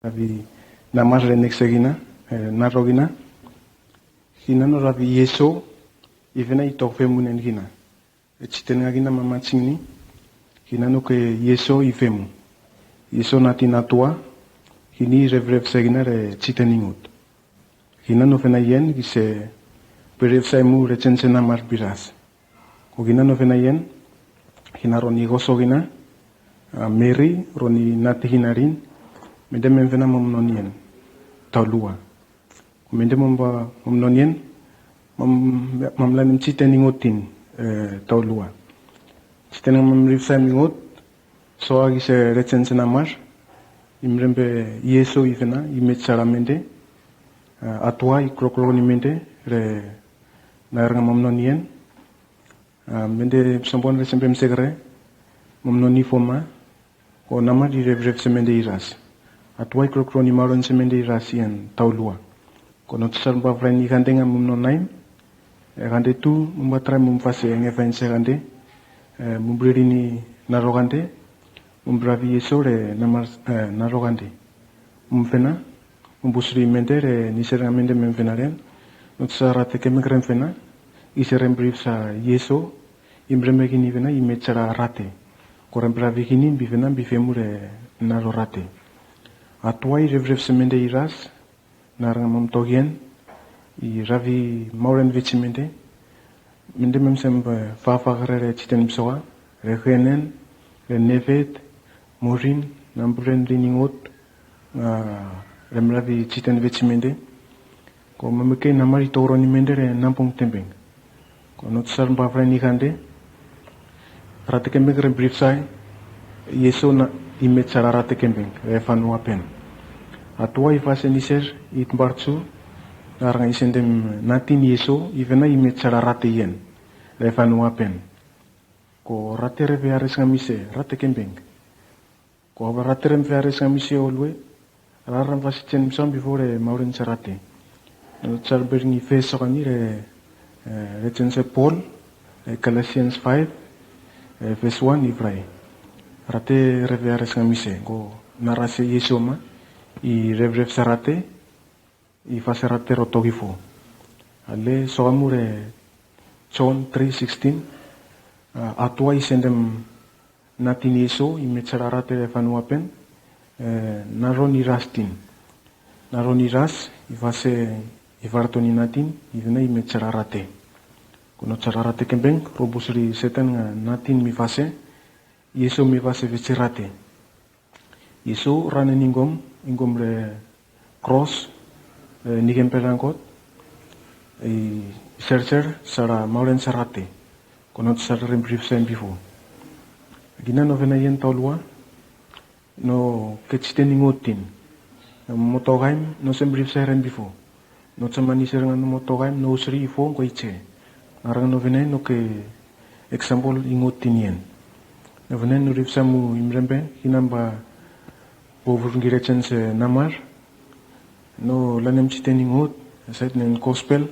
Ravi namar renek segina narogina hina no ravi yeso ivena itofe munen hina echitenga gina mamachini hina no ke yeso ifemu yeso nati natua hini revrev segina re chiteningut hina no fena yen gise perev saimu recensena mar biras ko hina no fena yen hina roni gosogina meri roni nati hinarin mende memvena momnonien taulua mende momba momnonien mamlanim chiteningutin taulua chitenang mamrifsa mingut so agi se recensena mar imrembe yeso ivena imecharamente atua ikroklonimente re naranga momnonien mende sombon resempem segre momnoni foma o nama di revrev semende iras atuai krokroni maron semende irasian taulua kono tsar bavran igande ngam momnonaim gande tu mumbatra mumfase ngevense gande mumbririni narogande mumbravi yesore namar narogande mumfena mumbusri mendere niseramende memfenaren nutsarate kemekrem fena iserem brifsa yeso imbremegini vena imechara rate korembravi hini bivena bifemure narorate atuai revrev semende iras narangamam togien I ravi mauren vichimende mende memsem fafagre chiten psoa rehenen nevet morin nambren riningot remravi chiten vichimende ko mameke namari toroni mendere nampung tembeng ko notsar bavren igande rateke megre briefsai yeso na imechara rateke mbeng Vanuatu atua ifase niser itbartsu naranga isendem natin yeso ivena imechara rate yen Vanuatu ko rate reve ares ngamise rateke mbeng ko rate reve ares ngamise olwe raram vasichen msam before mauren charate notsar berni fesokani re recense Paul Galatians 5 verse 1 ivrai rate reve ares ngamise go narase yeso ma I revrev sarate I faserate rotogifo ale soamure John 3:16 atua isendem natin yeso imechararate Vanuatu naroni rastin naroni ras ifase ivartoni natin ivena imechararate kono chararate kembeng robusri setan natin mifase yeso mifase vecirate yeso raneningom ingom le cross nigem pelangkot searcher sara mauren sarate konot sara rembrief sen bifo gina novena yen taulua no ketsteningotin motogaim no sembrief seren bifo no chamani serangan motogaim no usri ifo koiche arang novena no ke example ingotinien novena no rifsamu imrembe hinamba Overgirecens namar no lanem chiteningot sait nen gospel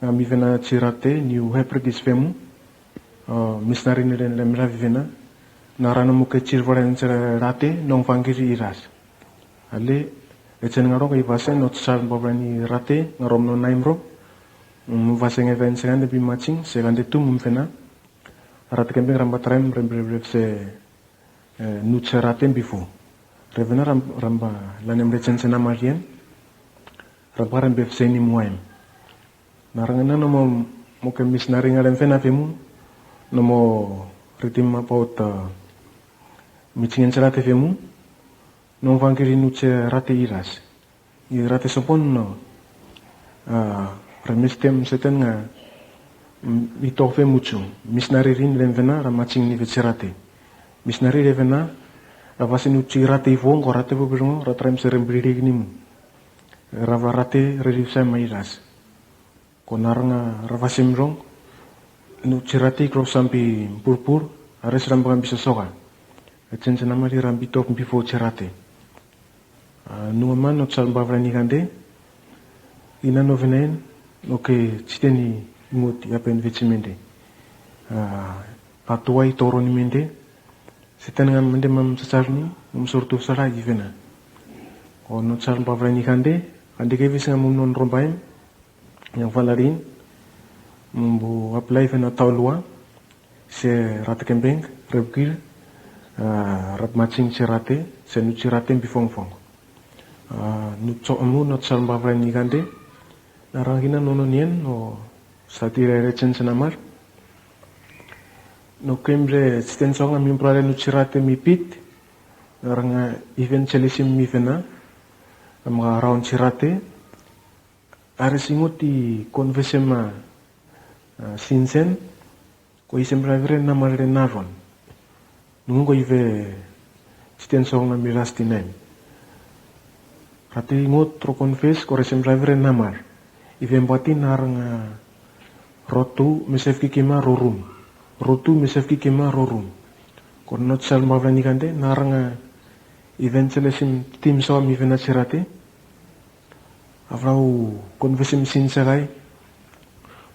ngami vena chirate new hepredis femu misnari neren lemra vivena narano muke chirvaren rate non fangiri iras ale echen ngaro kai vasen not sar bobrani rate ngarom no naimro vasen event segande bi matching segande tu mumfena rate kembeng rambatrem rembrevrev se nucherate bifo Revena ramba lanem recense namarien ramparan befseni muaim narangana no mo ke misnari ngaren fena femu no mo ritim apaut michingen serate femu no vangiri nuche rate iras I rate sopon no premistem seten nga itofe mucho misnari rin lenvena ramaching ni vecerate misnari revena Avasin uci rate ifong ko rate bubirungo ratrem serem bridegnimu rava rate rerifsa mairas ko naranga ravasim rong nuci rate kro sampi purpur ares rambangan bisa soka ecen senamari rambitok bifo cerate nuaman not salba vrani gande ina novenen no ke chiteni imut yapen vecimende atuai toroni mende Setan ngam mende mam sasarni surtu sara givena Ko no tsar mbavray ni kande ke vis nga mum non rombaim yang valarin mumbu apply fena taulua se rate kembeng rebkir rap matching cirate se nu cirate bifong fong nu tso amu no tsar mbavray ni kande narangina nononien no satire recen senamar no kembre stensong ami mprale nu cirate mipit naranga evangelism mi fena mga raon cirate aresingot i konvesema sinsen ko isembravre namare naron nungo ive stensong ami rastinem rati ngot tro konves ko resembravre namar ive mbati naranga rotu mesef kikima rorum rotu mesef kikima rorum ko not sal mavani kande naranga evangelism tim so mi vena cirate avrau konvesim sinserai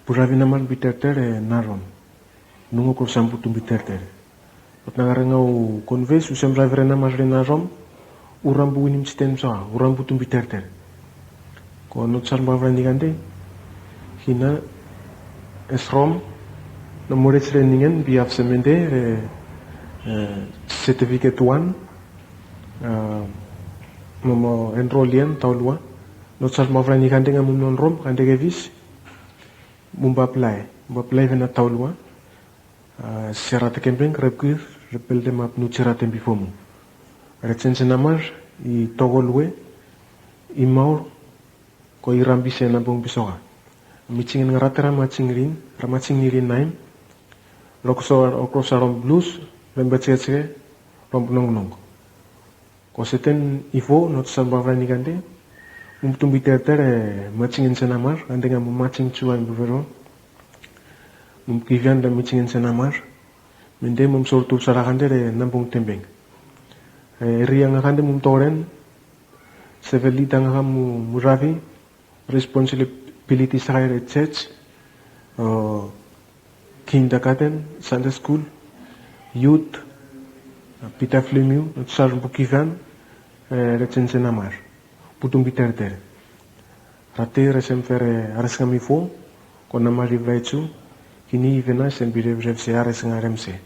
buravi naman biterter naron nungo ko samputum biterter otngarangau konves usem ravre namar narom urambu inim stem so urambu tum biterter ko not sal mavani kande hina esrom namore trainingen biaf semende certificate 1 momo enrolien taulua no sal mavrani kande nga mum non rom kande ke vis mumba apply vena taulua serate kembeng repkir repelde map nu cirate bifomu recense namar i togolwe i maur ko i rambi sena bong bisoga michingen ngarate ramaching nirin naim loksoarom blues lembetse rom nong ko seten ifo not sal mavrani kande mumtum biterter matchingen senamar ande nga matching chuan buvero mum kivian da matchingen senamar mende mum sortu sarakande re nampung tembeng ria nga kande mum toren sevelita nga mu muravi responsibility sa church kindergarten Sunday school youth pita flemiu not sal bukivan recen namar putum biterter rate resem fere ares kami fo ko namari vraichu kini vena sem birev se ares ngaremse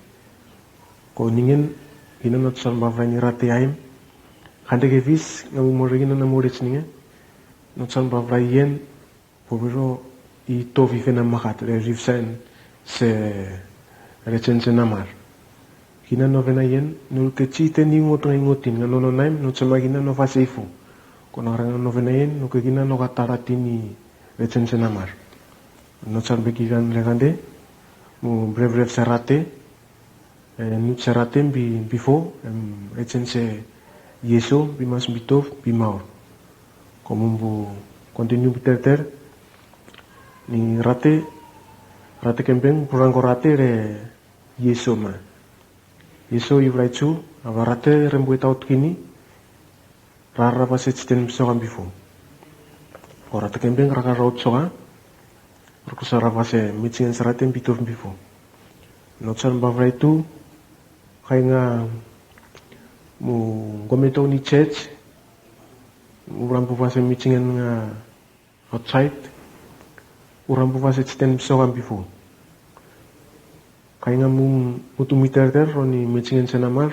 ko ningen ina not sal bavrani rate aim hande ke vis ngamu morigina namorich ninge not sal bavraien povero i to vivena mahat rivsen se recen namar kina novena yen nul kecite ni ngotin ngano naim no chamagina no faseifu kono ranga novena yen no kegina no kataratini recen senamar no charbe kigan legande mu brev serate nu serate bifo recen se yeso bimas bitov bimaur komumbu continue biterter ni rate kembeng kurang rate re yeso ma yeso ivraichu avarate rembuetaut kini rara paset sten sokan bifo orate kembeng raka raut soka rukusara pase michingen seratem bitov bifo notsan bavraitu kainga mu gometo ni church urampu pase michingen nga outside urampu pase sten sokan bifo kainga mutu miterter roni michingen senamar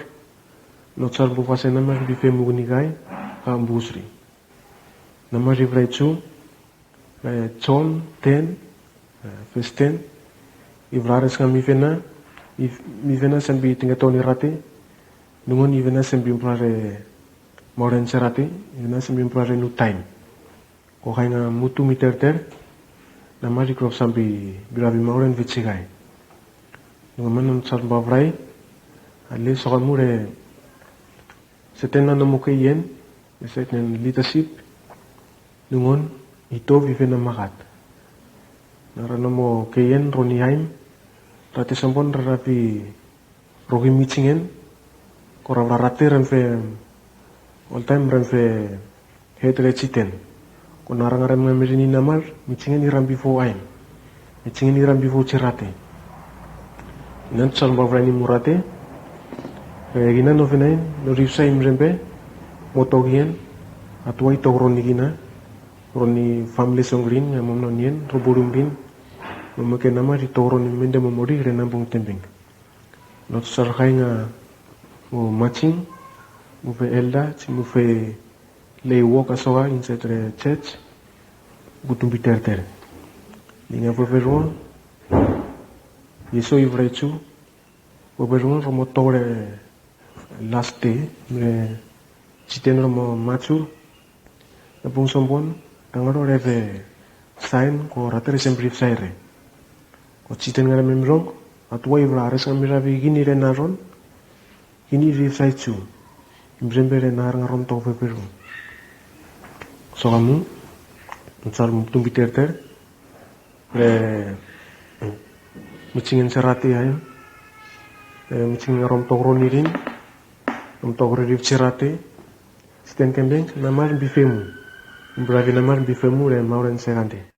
notsar bu pase namar bife mugnigai kambusri namar ivraichu chon 10 verse 10 ivrares nga mivena sembi tingatoni rate nungon ivena sembi mprare moren serate ivena sembi mprare nu time ko kainga mutu miterter namar ikrop sambi birabi moren vitsigai nungon sar bavrai ali sokamure setena no mukayen setena leadership nungon ito vivena makat narano mo kayen ronihaim rate sampon rarapi rogi michingen korang rarate renfe all time renfe hetre chiten konarang aram ngamirini namar michingen iram bifo aim michingen iram bifo cerate nan sal bavrani murate gina no venain no ripsa imrembe motogien Atuai tau roni gina, roni family song green, nga mamno nien, roburum bin, mamake nama di tau roni mende memori re nampung tembing. Not sarkai nga mo matching, mo fe elda, mo fe lay walk asoa inside the church, gutum biter. Linga beberuan, yeso ivrechu, beberuan romo tore last day, me chiten romo machu, na pung sombon, tangaro reve sign ko ratere sembrif saire. Ko chiten ngara memrong, atwa ivra ares ngamiravi gini re naron, gini rif saichu, imbrembe re nar ngarom to beberuan. So kamu, ntsar mutum biter, le micingin serati ayam, micingin rom togro nirin, rom togro rif serati, siten kembeng namar bifemu, bravi namar bifemu le mauren segante.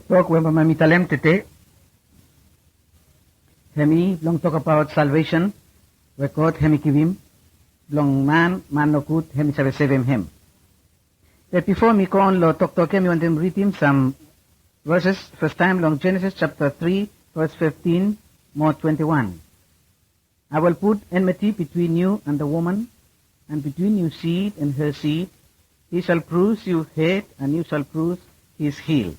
talk when mamitalem tete. Hemi long talk about salvation. We God hemi kivim. Long man no good hemi save him. But before me go on lo talk hemi want them read him some verses. First time long Genesis chapter 3 verse 15 more 21. I will put enmity between you and the woman, and between your seed and her seed. He shall bruise your head, and you shall bruise his heel.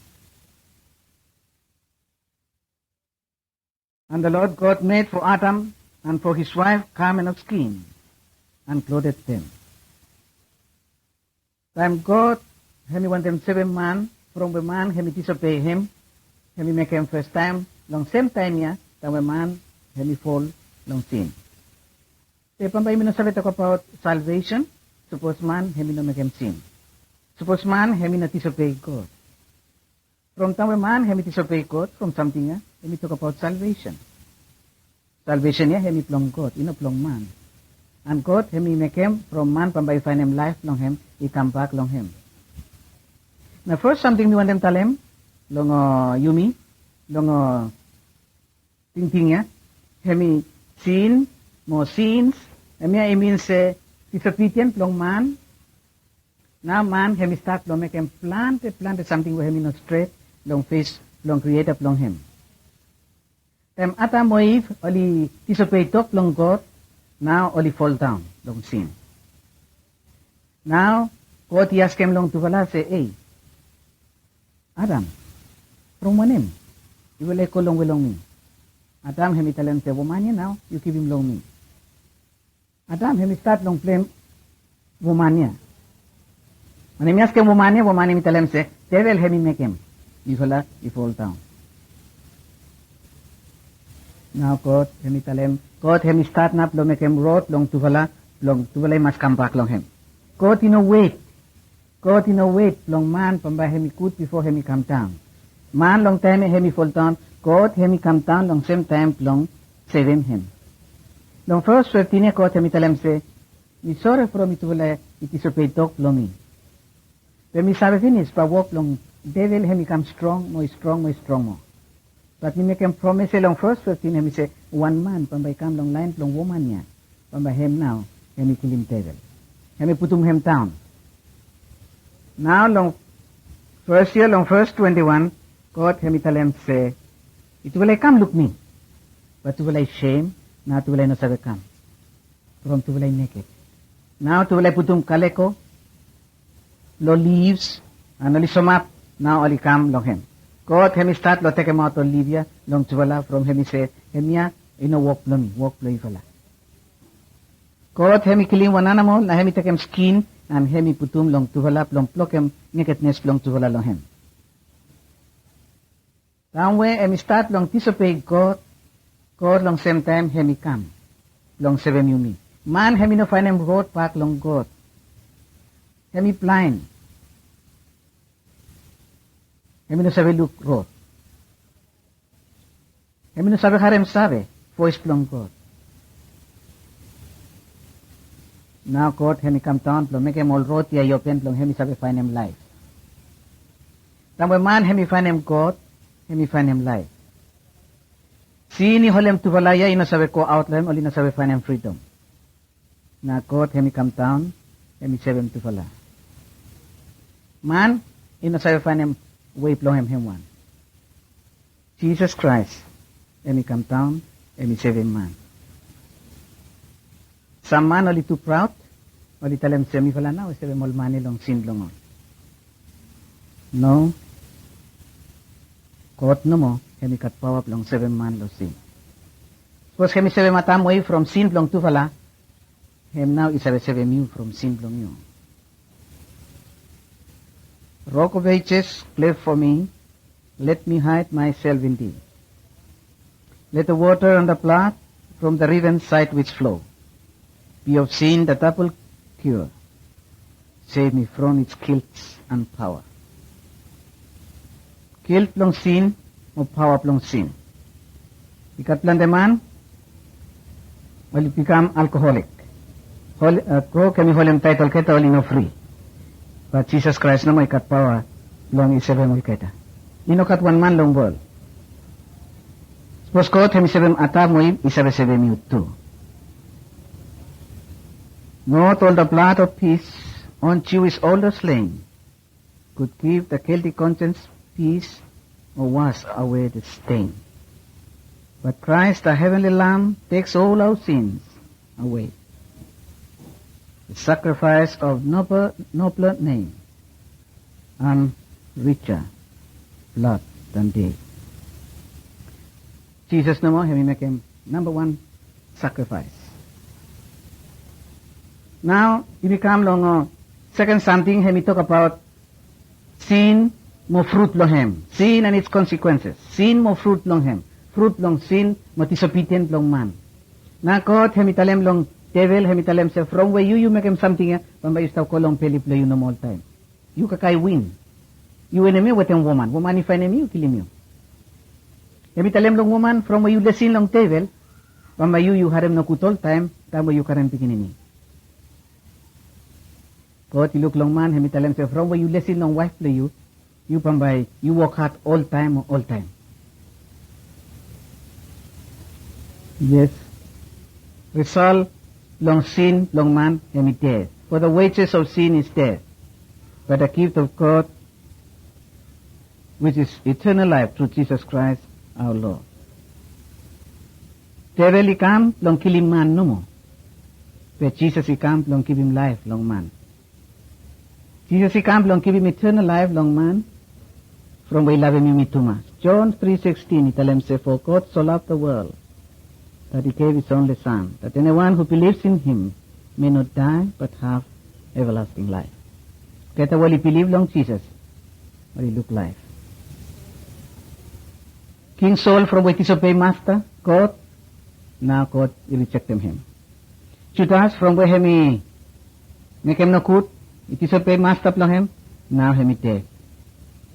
And the Lord God made for Adam and for his wife garment of skin, and clothed them. Time God, he want them 7 man, from the man he disobey him, he make him first time, long same time yeah, time the man he fall long sin. If I talk about salvation, suppose man he no make him sin. Suppose man he not disobey God. From time man he disobey God, from something he talk about salvation. Salvation yeah he plong God, he no plong man. And God he make him from man by find him life long him, he come back long him. Now first something we want them tell him, long yumi, long ting yeah, he sin, more sins, and it means disobedient long man. Now man he start long make him plant something where he not straight, long face, long create up long him. Them Adam or Eve only disobey talk long God, now only fall down, long sin. Now God he ask him long to wala say, hey, Adam, from one him, you will echo long me. Adam he tell him say, woman now, you give him long me. Adam he start long blame woman. When he ask him woman he tell him say, devil he make him. You fall down. Now God he tell him, God he start up long make him road long tuvala must come back long him. God in a wait long man from by him good before him come down. Man long time him fall down. God him come down long same time long saving him. Long first 15 God him tell him say, me sorry for me tuvala it is a pay talk long me. When me sabe finish but walk long devil him come strong more. But me make him promise long first 15 him say one man from by come long line long woman ya. From by him now him kill him devil. Him put him down. Now long first year long verse 21 God him tell him say it will I come look me but to will I shame now to will I no sabe come from to will I naked now to will I put him kaleko lo leaves and only sum up now only come long him God him start lo take him out of Libya long to will from him say him ya walk play fala God him killing one animal na him take him skin and hemi putum long tuvala long plok him nakedness long tuvala long him. Down where hemi start long disobey God long same time hemi come long 7 yumi. Man hemi no find him road back long God. Hemi blind. Hemi no sabe look road. Hemi no sabe harem sabe voice long God. Now God hemi come down, plong make him all road ya open, plong hemi sabi find him life. Then when man hemi find him God, hemi find him life. Sini holem tuvalaya ina sabi ko out lem, oli na sabi find him freedom. Now God hemi come down, hemi sabi him tuvala. Man ina sabi find him way plong him one. Jesus Christ hemi come down, hemi save him man. Some man only too proud, only tell him semi fala na, sabi mol mani long sin long on. No. God no mo, hemi kat pawap long 7 man lo sin. Suppose hemi sabi matam way from sin long tu fala, hem now isabi sabi mu from sin long you. Rock of ages, cleft for me, let me hide myself in thee. Let the water and the blood from the riven side which flow be of sin the double cure. Save me from its guilt and power. Guilt long sin, or power long sin. Ikat lang the man, will become alcoholic. Ko kami holim title kita, no free. But Jesus Christ na mo ikat power long isebe mo ikata. Inokat one man long bol. Suppose kot hemi sebem ata moib isabe sebem yutu. Not all the blood of peace on Jewish older slain could give the guilty conscience peace or wash away the stain. But Christ, the heavenly Lamb, takes all our sins away. The sacrifice of nobler name and richer blood than they. Jesus no more, he make him number one sacrifice. Now, if we come along, second something, he talk about sin mo fruit long him. Sin and its consequences. Sin mo fruit long him. Fruit long sin mo disobedient long man. Na God, he talem long devil, he talem say, from where you make him something, pamba you stop kolong pelip you no all time. You kakay win. You enemy with him woman. Woman if enemy, you kill him. He talem long woman, from where you lesin long devil, pamba you harem no kutol time, tamo you karem pikinini. God, you look long man, he talem say, from where you lesin long wife play you pambay, you work hard all time. Yes. Result, long sin, long man, and death. For the wages of sin is death. But the gift of God, which is eternal life through Jesus Christ our Lord. Devil he come, long kill him man no more. But Jesus he come, long give him life, long man. Jesus he come, long give him eternal life, long man. From where love him too much. John 3:16, he tell him, say, for God so loved the world, that he gave his only Son, that anyone who believes in him may not die, but have everlasting life. Get away, he believe long Jesus, but he look life. King Saul, from where disobey master, God, now God he rejected him. Judas, from where he make him no good, he disobey master long him, now he dead.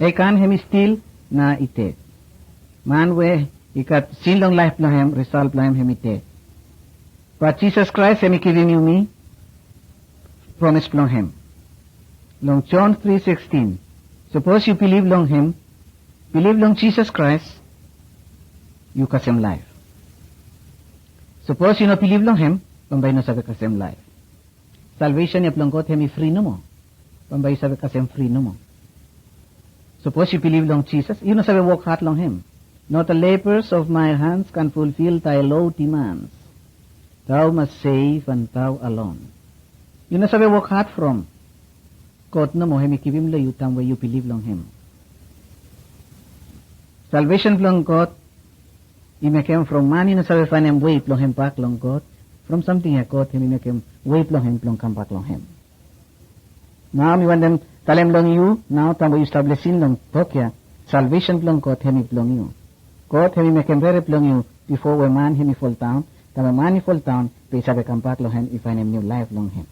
Achan him steal, now he dead. Man where he got sin long life long him, result long him dead. But Jesus Christ him giving you me, promise long him. Long John 3:16. Suppose you believe long him, believe long Jesus Christ, you got him life. Suppose you not believe long him, pambay no sabi ka same life. Salvation yap long God him free no mo. Pambay sabi ka same free no mo. Suppose you believe long Jesus, you no sabi work hard long him. Not the labors of my hands can fulfill thy low demands. Thou must save and thou alone. You no sabi work hard from. God no mo him give him you time where you believe long him. Salvation long God, he make him from man, you no sabi find him way long him back long God. From something I God, he make him way long him long come back long him. Now we want them tell him long you, now time where you establishing long Tokyo, salvation long God, him long you. God him make him very long you before when man him fall down, time when man he fall down, they sabi come back long him, he find him new life long him.